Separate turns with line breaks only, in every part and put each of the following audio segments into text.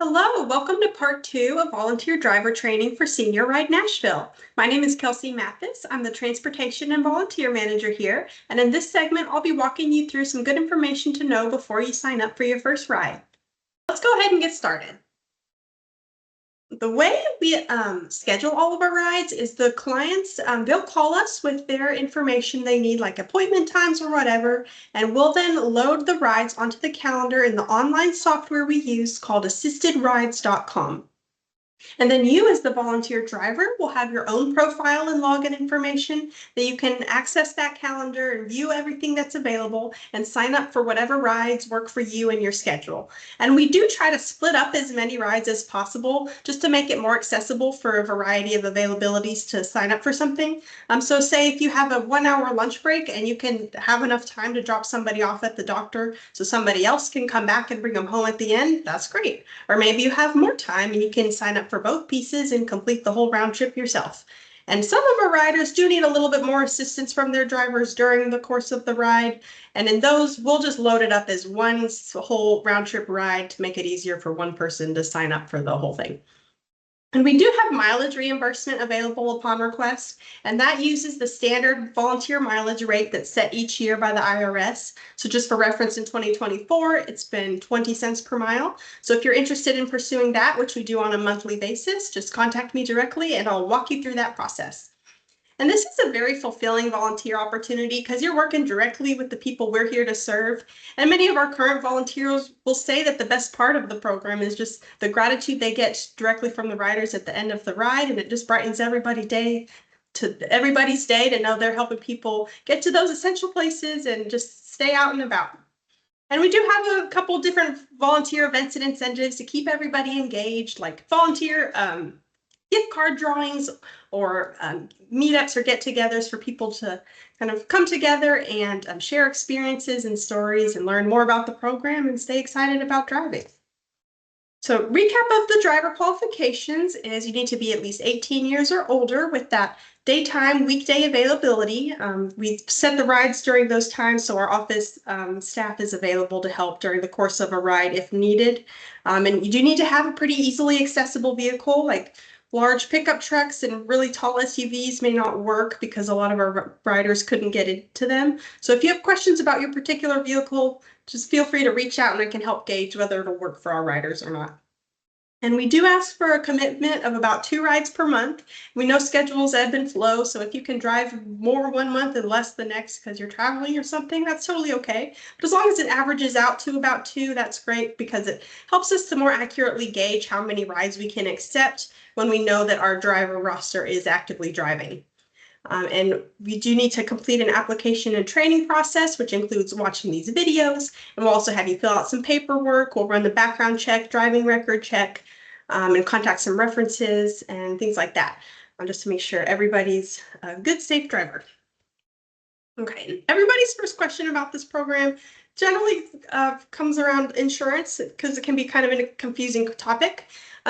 Hello, welcome to part 2 of volunteer driver training for Senior Ride Nashville. My name is Kelsey Mathis. I'm the transportation and volunteer manager here. And in this segment, I'll be walking you through some good information to know before you sign up for your first ride. Let's go ahead and get started. The way we schedule all of our rides is the clients, they'll call us with their information they need, like appointment times or whatever, and we'll then load the rides onto the calendar in the online software we use called assistedrides.com. And then you, as the volunteer driver, will have your own profile and login information that you can access that calendar and view everything that's available and sign up for whatever rides work for you and your schedule. And we do try to split up as many rides as possible just to make it more accessible for a variety of availabilities to sign up for something. So say if you have a 1-hour lunch break and you can have enough time to drop somebody off at the doctor so somebody else can come back and bring them home at the end, that's great. Or maybe you have more time and you can sign up for both pieces and complete the whole round trip yourself. And some of our riders do need a little bit more assistance from their drivers during the course of the ride. And in those, we'll just load it up as one whole round trip ride to make it easier for one person to sign up for the whole thing. And we do have mileage reimbursement available upon request, and that uses the standard volunteer mileage rate that's set each year by the IRS. So just for reference, in 2024, it's been 20 cents per mile. So if you're interested in pursuing that, which we do on a monthly basis, just contact me directly and I'll walk you through that process. And this is a very fulfilling volunteer opportunity because you're working directly with the people we're here to serve. And many of our current volunteers will say that the best part of the program is just the gratitude they get directly from the riders at the end of the ride. And it just brightens everybody's day to know they're helping people get to those essential places and just stay out and about. And we do have a couple different volunteer events and incentives to keep everybody engaged, like volunteer gift card drawings or meetups or get-togethers for people to kind of come together and share experiences and stories and learn more about the program and stay excited about driving. So recap of the driver qualifications is you need to be at least 18 years or older with that daytime weekday availability. We set the rides during those times, so our office staff is available to help during the course of a ride if needed. And you do need to have a pretty easily accessible vehicle, like large pickup trucks and really tall SUVs may not work because a lot of our riders couldn't get into them. So if you have questions about your particular vehicle, just feel free to reach out and I can help gauge whether it'll work for our riders or not. And we do ask for a commitment of about 2 rides per month. We know schedules ebb and flow, so if you can drive more one month and less the next because you're traveling or something, that's totally okay. But as long as it averages out to about 2, that's great because it helps us to more accurately gauge how many rides we can accept when we know that our driver roster is actively driving. And we do need to complete an application and training process, which includes watching these videos. And we'll also have you fill out some paperwork. We'll run the background check, driving record check, and contact some references and things like that, just to make sure everybody's a good, safe driver. Okay, everybody's first question about this program generally comes around insurance because it can be kind of a confusing topic.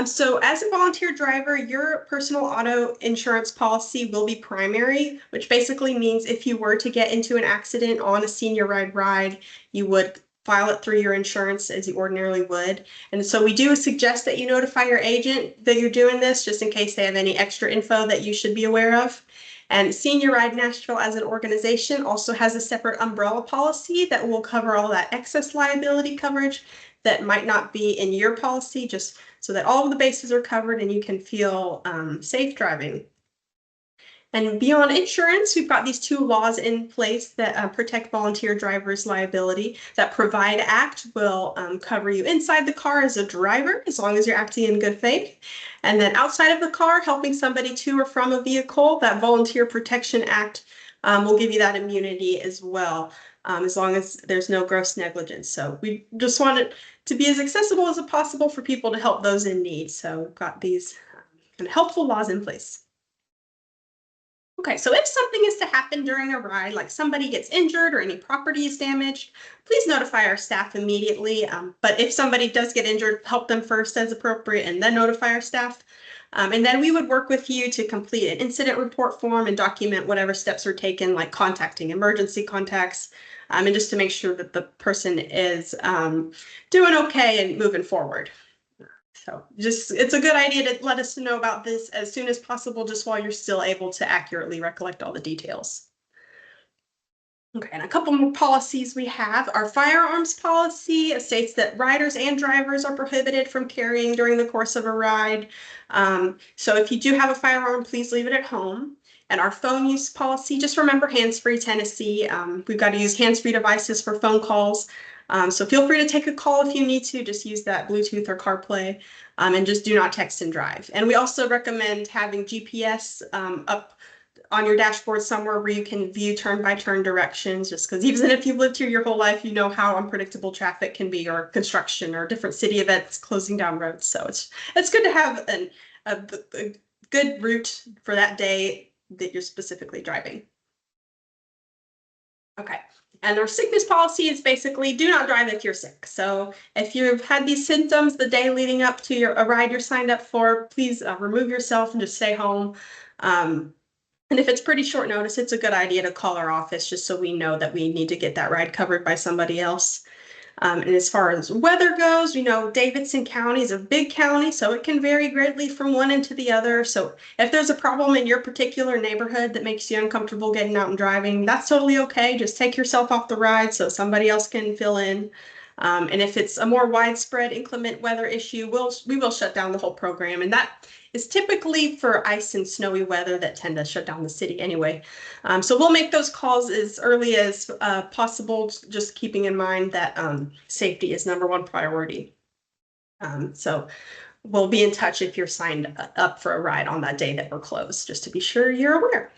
So as a volunteer driver, your personal auto insurance policy will be primary, which basically means if you were to get into an accident on a senior ride, you would file it through your insurance as you ordinarily would. And so we do suggest that you notify your agent that you're doing this just in case they have any extra info that you should be aware of. And Senior Ride Nashville as an organization also has a separate umbrella policy that will cover all that excess liability coverage that might not be in your policy, just so that all of the bases are covered and you can feel safe driving. And beyond insurance, we've got these 2 laws in place that protect volunteer drivers' liability. That PROVIDE Act will cover you inside the car as a driver, as long as you're acting in good faith. And then outside of the car, helping somebody to or from a vehicle, that Volunteer Protection Act will give you that immunity as well, as long as there's no gross negligence. So we just want it to be as accessible as possible for people to help those in need. So we've got these kind of helpful laws in place. Okay, so if something is to happen during a ride, like somebody gets injured or any property is damaged, please notify our staff immediately. But if somebody does get injured, help them first as appropriate and then notify our staff. And then we would work with you to complete an incident report form and document whatever steps are taken, like contacting emergency contacts, and just to make sure that the person is doing okay and moving forward. So just, it's a good idea to let us know about this as soon as possible, just while you're still able to accurately recollect all the details. Okay, and a couple more policies we have. Our firearms policy states that riders and drivers are prohibited from carrying during the course of a ride. So if you do have a firearm, please leave it at home. And our phone use policy, just remember hands-free Tennessee. We've got to use hands-free devices for phone calls. So feel free to take a call if you need to, just use that Bluetooth or CarPlay, and just do not text and drive. And we also recommend having GPS up on your dashboard somewhere where you can view turn-by-turn directions, just because even if you've lived here your whole life, you know how unpredictable traffic can be, or construction, or different city events closing down roads. So it's good to have a good route for that day that you're specifically driving. Okay. And our sickness policy is basically do not drive if you're sick. So if you've had these symptoms the day leading up to a ride you're signed up for, please remove yourself and just stay home. And if it's pretty short notice, it's a good idea to call our office just so we know that we need to get that ride covered by somebody else. And as far as weather goes, Davidson County is a big county, so it can vary greatly from one end to the other. So if there's a problem in your particular neighborhood that makes you uncomfortable getting out and driving, that's totally okay. Just take yourself off the ride so somebody else can fill in. And if it's a more widespread inclement weather issue, we will shut down the whole program. And that is typically for ice and snowy weather that tend to shut down the city anyway. So we'll make those calls as early as possible, just keeping in mind that safety is #1 priority. So we'll be in touch if you're signed up for a ride on that day that we're closed, just to be sure you're aware.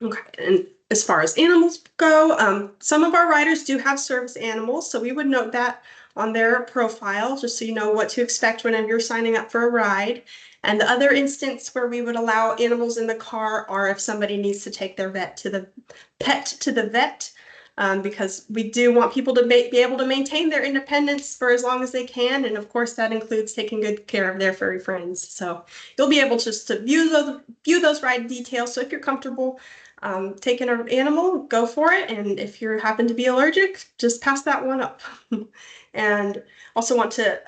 Okay, and as far as animals go, some of our riders do have service animals, so we would note that on their profile, just so you know what to expect whenever you're signing up for a ride. And the other instance where we would allow animals in the car are if somebody needs to take their pet to the vet, because we do want people to be able to maintain their independence for as long as they can. And of course, that includes taking good care of their furry friends. So you'll be able just to view those ride details. So if you're comfortable taking an animal, go for it. And if you happen to be allergic, just pass that one up. And also want to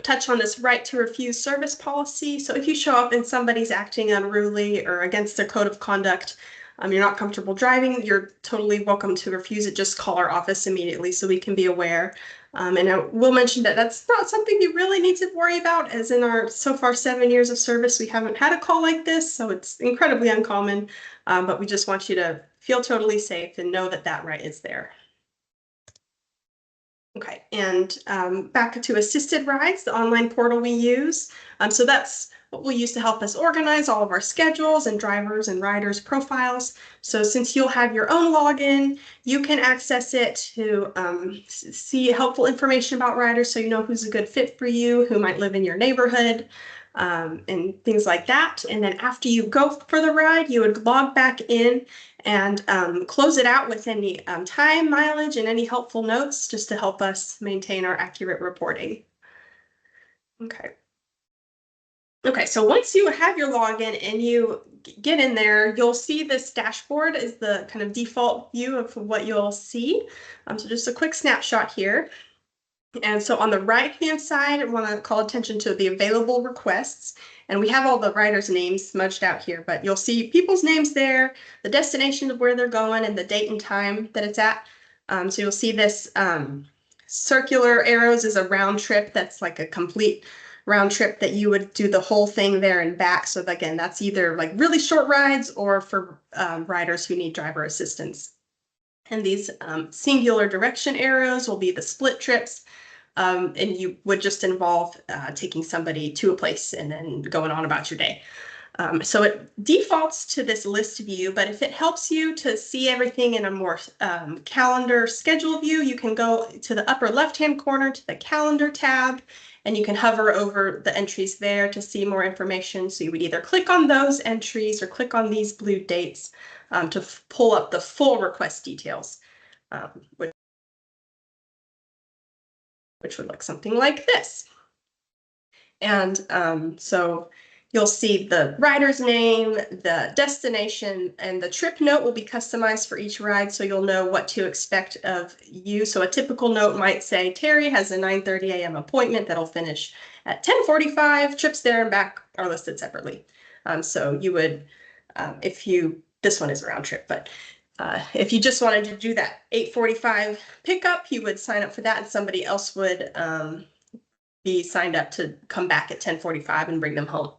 touch on this right to refuse service policy. So if you show up and somebody's acting unruly or against their code of conduct, you're not comfortable driving, you're totally welcome to refuse it. Just call our office immediately so we can be aware. And I will mention that that's not something you really need to worry about, as in our so far 7 years of service, we haven't had a call like this, so it's incredibly uncommon. But we just want you to feel totally safe and know that that right is there. Okay, and back to assisted rides, the online portal we use. So that's what we'll use to help us organize all of our schedules and drivers and riders profiles. So since you'll have your own login, you can access it to see helpful information about riders, so you know who's a good fit for you, who might live in your neighborhood, and things like that. And then after you go for the ride, you would log back in and close it out with any time, mileage, and any helpful notes, just to help us maintain our accurate reporting. Okay. Okay, so once you have your login and you get in there, you'll see this dashboard is the kind of default view of what you'll see. So just a quick snapshot here. And so on the right-hand side, I want to call attention to the available requests. And we have all the riders' names smudged out here, but you'll see people's names there, the destination of where they're going, and the date and time that it's at. So you'll see this circular arrows is a round trip. That's like a complete round trip that you would do the whole thing there and back. So again, that's either like really short rides or for riders who need driver assistance. And these singular direction arrows will be the split trips. And you would just involve taking somebody to a place and then going on about your day. So it defaults to this list view, but if it helps you to see everything in a more calendar schedule view, you can go to the upper left-hand corner to the calendar tab, and you can hover over the entries there to see more information. So you would either click on those entries or click on these blue dates to pull up the full request details, which would look something like this. And so
You'll see the rider's name, the destination, and the trip note will be customized for each ride, so you'll know what to expect of you. So a typical note might say, Terry has a 9:30 a.m. appointment that'll finish at 10:45. Trips there and back are listed separately. So you would, this one is a round trip, but if you just wanted to do that 8:45 pickup, you would sign up for that, and somebody else would be signed up to come back at 10:45 and bring them home.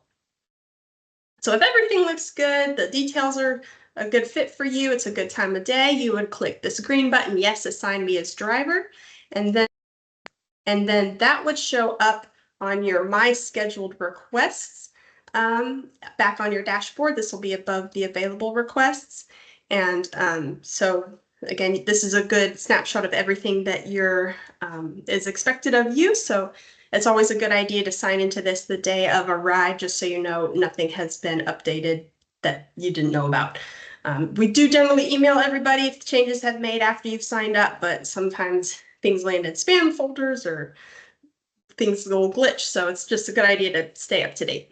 So if everything looks good, the details are a good fit for you, it's a good time of day, you would click this green button, yes, assign me as driver, and then that would show up on your My Scheduled Requests back on your dashboard. This will be above the available requests. And so again, this is a good snapshot of everything that is expected of you. So it's always a good idea to sign into this the day of a ride, just so you know nothing has been updated that you didn't know about. We do generally email everybody if changes have made after you've signed up, but sometimes things land in spam folders or things will glitch. So it's just a good idea to stay up to date.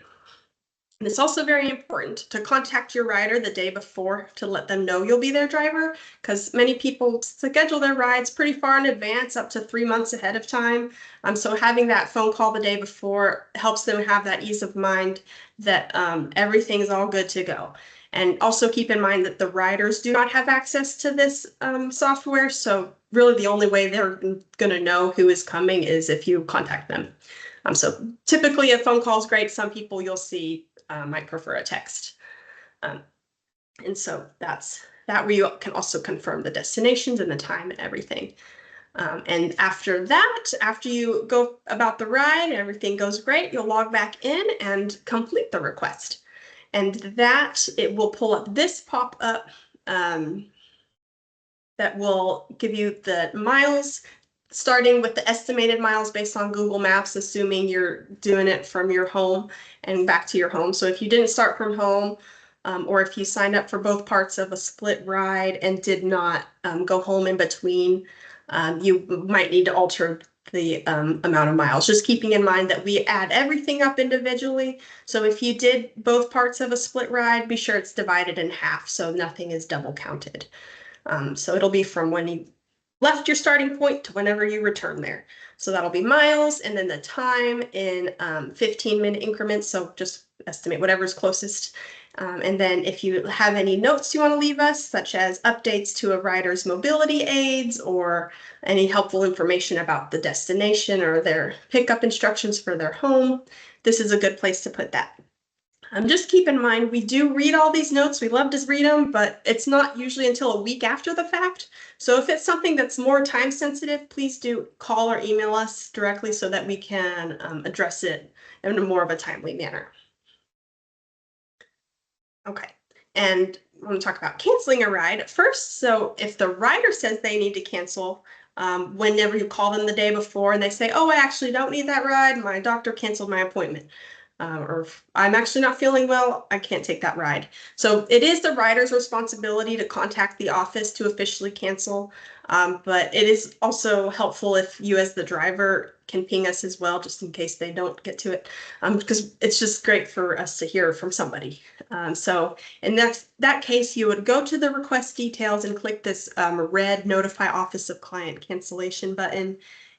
And it's also very important to contact your rider the day before to let them know you'll be their driver, because many people schedule their rides pretty far in advance, up to 3 months ahead of time. So having that phone call the day before helps them have that ease of mind that everything's all good to go. And also keep in mind that the riders do not have access to this software. So really the only way they're going to know who is coming is if you contact them. So typically a phone call is great. Some people you'll see might prefer a text. And so that's that, where you can also confirm the destinations and the time and everything. And after that, after you go about the ride, everything goes great, you'll log back in and complete the request. And that, it will pull up this pop-up that will give you the miles, starting with the estimated miles based on Google Maps, assuming you're doing it from your home and back to your home. So if you didn't start from home, or if you signed up for both parts of a split ride and did not go home in between, you might need to alter the amount of miles, just keeping in mind that we add everything up individually. So if you did both parts of a split ride, be sure it's divided in half so nothing is double counted. So it'll be from when you left your starting point to whenever you return there. So that'll be miles, and then the time in 15-minute increments. So just estimate whatever's closest. And then if you have any notes you want to leave us, such as updates to a rider's mobility aids or any helpful information about the destination or their pickup instructions for their home, this is a good place to put that. Just keep in mind, we do read all these notes. We love to read them, but it's not usually until a week after the fact. So if it's something that's more time sensitive, please do call or email us directly so that we can address it in a more of a timely manner. Okay, and I want to talk about canceling a ride first. So if the rider says they need to cancel, whenever you call them the day before and they say, oh, I actually don't need that ride, my doctor canceled my appointment. Or I'm actually not feeling well, I can't take that ride. So it is the rider's responsibility to contact the office to officially cancel. But it is also helpful if you as the driver can ping us as well, just in case they don't get to it, because it's just great for us to hear from somebody. So in that case, you would go to the request details and click this red Notify Office of Client Cancellation button.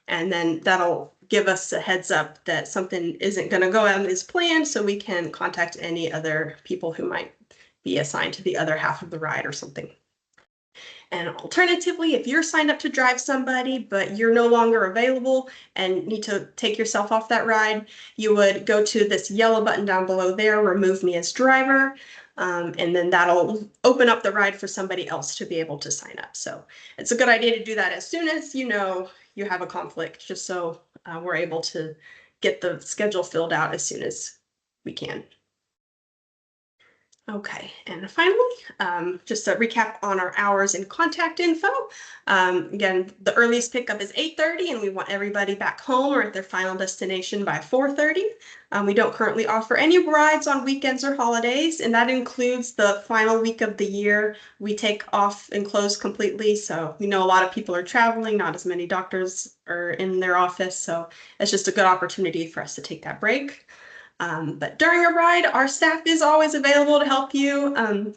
And then that'll give us a heads up that something isn't going to go out as planned, so we can contact any other people who might be assigned to the other half of the ride or something. And alternatively, if you're signed up to drive somebody, but you're no longer available and need to take yourself off that ride, you would go to this yellow button down below there, Remove Me as Driver. And then that'll open up the ride for somebody else to be able to sign up. So it's a good idea to do that as soon as you know you have a conflict, just so we're able to get the schedule filled out as soon as we can. Okay, and finally, just a recap on our hours and contact info. Again, the earliest pickup is 8:30, and we want everybody back home or at their final destination by 4:30. We don't currently offer any rides on weekends or holidays, and that includes the final week of the year. We take off and close completely, so we know a lot of people are traveling, not as many doctors are in their office, so it's just a good opportunity for us to take that break.
But during a ride, our staff is always available to help you.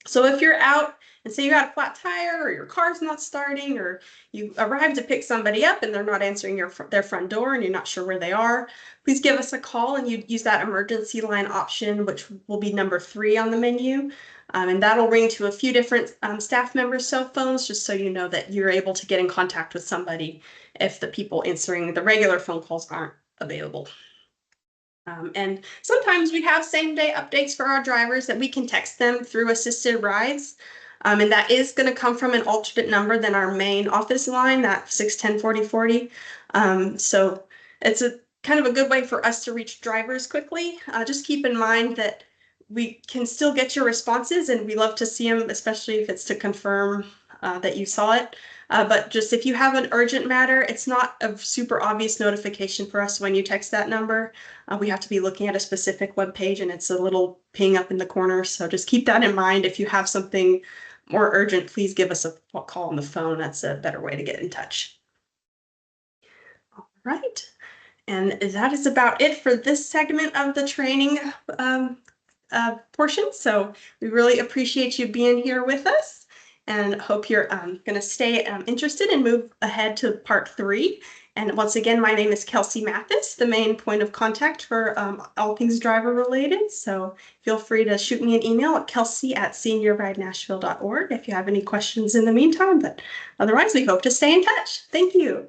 So if you're out and say you got a flat tire or your car's not starting, or you arrive to pick somebody up and they're not answering their front door and you're not sure where they are, please give us a call and you use that emergency line option, which will be number 3 on the menu. And that'll ring to a few different staff members' cell phones, just so you know that you're able to get in contact with somebody if the people answering the regular phone calls aren't available. And sometimes we have same-day updates for our drivers that we can text them through assisted rides. And that is going to come from an alternate number than our main office line, that 610-4040. So it's a kind of a good way for us to reach drivers quickly. Just keep in mind that we can still get your responses, and we love to see them, especially if it's to confirm that you saw it. But just if you have an urgent matter, it's not a super obvious notification for us when you text that number. We have to be looking at a specific web page, and it's a little ping up in the corner. So just keep that in mind. If you have something more urgent, please give us a call on the phone. That's a better way to get in touch. All right. And that is about it for this segment of the training portion. So we really appreciate you being here with us, and hope you're going to stay interested and move ahead to part 3. And once again, my name is Kelsey Mathis, the main point of contact for all things driver related. So feel free to shoot me an email at kelsey@seniorridenashville.org if you have any questions in the meantime. But otherwise, we hope to stay in touch. Thank you.